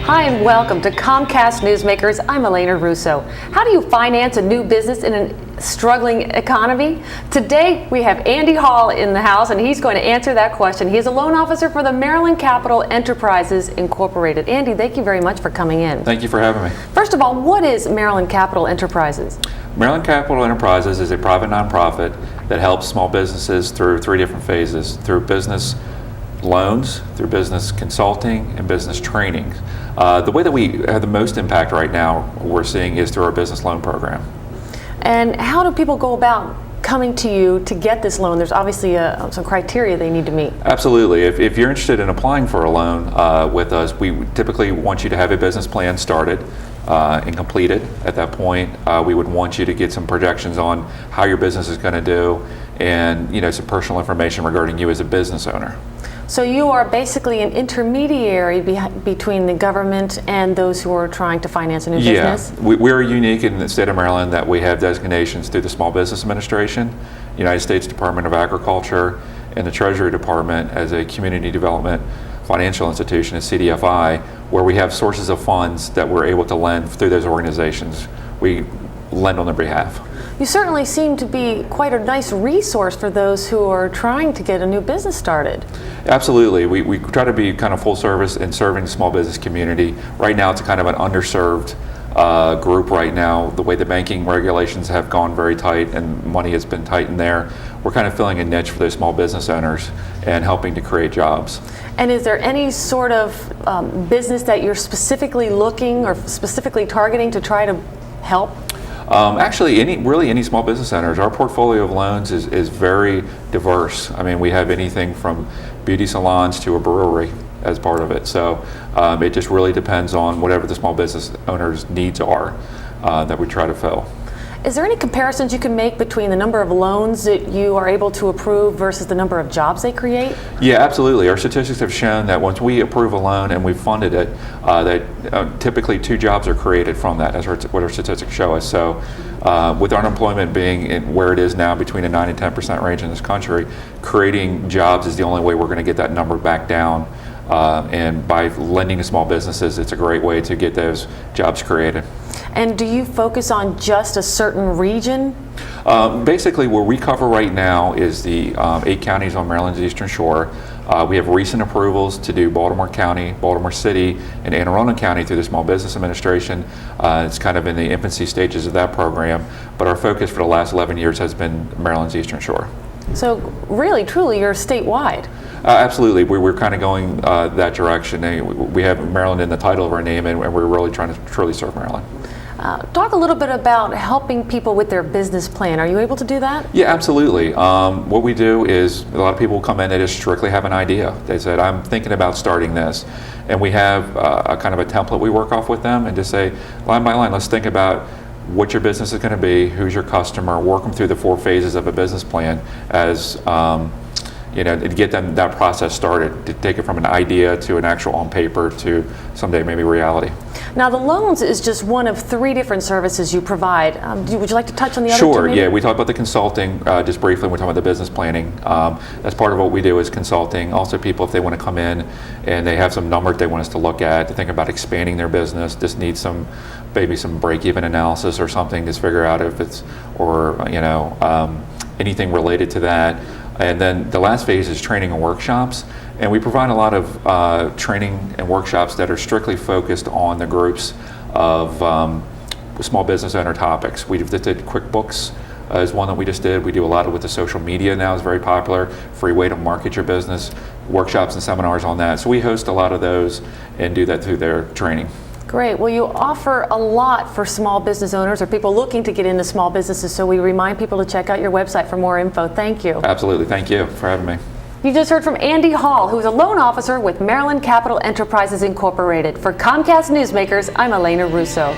Hi and welcome to Comcast Newsmakers. I'm Elena Russo. How do you finance a new business in a struggling economy? Today we have Andy Hall in the house and he's going to answer that question. He is a loan officer for the Maryland Capital Enterprises Incorporated. Andy, thank you very much for coming in. Thank you for having me. First of all, what is Maryland Capital Enterprises? Maryland Capital Enterprises is a private nonprofit that helps small businesses through three different phases: through business loans, through business consulting, and business training. The way that we have the most impact right now, we're seeing, is through our business loan program. And how do people go about coming to you to get this loan? There's obviously some criteria they need to meet. Absolutely. If you're interested in applying for a loan with us, we typically want you to have a business plan started and completed. At that point, we would want you to get some projections on how your business is going to do, and some personal information regarding you as a business owner. So you are basically an intermediary between the government and those who are trying to finance a new business? Yeah, we're unique in the state of Maryland that we have designations through the Small Business Administration, United States Department of Agriculture, and the Treasury Department as a community development financial institution, a CDFI, where we have sources of funds that we're able to lend through those organizations. We lend on their behalf. You certainly seem to be quite a nice resource for those who are trying to get a new business started. Absolutely. We try to be kind of full service in serving the small business community. Right now it's kind of an underserved group right now. The way the banking regulations have gone very tight and money has been tight in there, we're kind of filling a niche for those small business owners and helping to create jobs. And is there any sort of business that you're specifically looking or specifically targeting to try to help? Actually, any small business owners. Our portfolio of loans is very diverse. I mean, we have anything from beauty salons to a brewery as part of it. So it just really depends on whatever the small business owner's needs are that we try to fill. Is there any comparisons you can make between the number of loans that you are able to approve versus the number of jobs they create? Yeah, absolutely. Our statistics have shown that once we approve a loan and we've funded it, that typically 2 jobs are created from that, as what our statistics show us. So with unemployment being where it is now, between a 9 and 10% range in this country, creating jobs is the only way we're going to get that number back down. And by lending to small businesses, it's a great way to get those jobs created. And do you focus on just a certain region? Basically, where we cover right now is the 8 counties on Maryland's Eastern Shore. We have recent approvals to do Baltimore County, Baltimore City, and Anne Arundel County through the Small Business Administration. It's kind of in the infancy stages of that program, but our focus for the last 11 years has been Maryland's Eastern Shore. So really, truly, you're statewide. Absolutely. We're kind of going that direction. We have Maryland in the title of our name, and we're really trying to truly serve Maryland. Talk a little bit about helping people with their business plan. Are you able to do that? Yeah, absolutely. What we do is a lot of people come in, they just strictly have an idea. They said, I'm thinking about starting this. And we have a kind of a template we work off with them and just say, line by line, let's think about what your business is going to be, who's your customer, work them through the 4 phases of a business plan as to get them that process started, to take it from an idea to an actual on paper to someday maybe reality. Now the loans is just one of 3 different services you provide. Would you like to touch on the other 2? Sure, yeah. We talked about the consulting just briefly when we talk about the business planning. That's part of what we do is consulting. Also people, if they want to come in and they have some numbers they want us to look at, to think about expanding their business, just need maybe some break-even analysis or something to figure out if it's, or anything related to that. And then the last phase is training and workshops. And we provide a lot of training and workshops that are strictly focused on the groups of small business owner topics. We just did QuickBooks is one that we just did. We do a lot with the social media now, is very popular, free way to market your business, workshops and seminars on that. So we host a lot of those and do that through their training. Great. Well, you offer a lot for small business owners or people looking to get into small businesses, so we remind people to check out your website for more info. Thank you. Absolutely. Thank you for having me. You just heard from Andy Hall, who's a loan officer with Maryland Capital Enterprises Incorporated. For Comcast Newsmakers, I'm Elena Russo.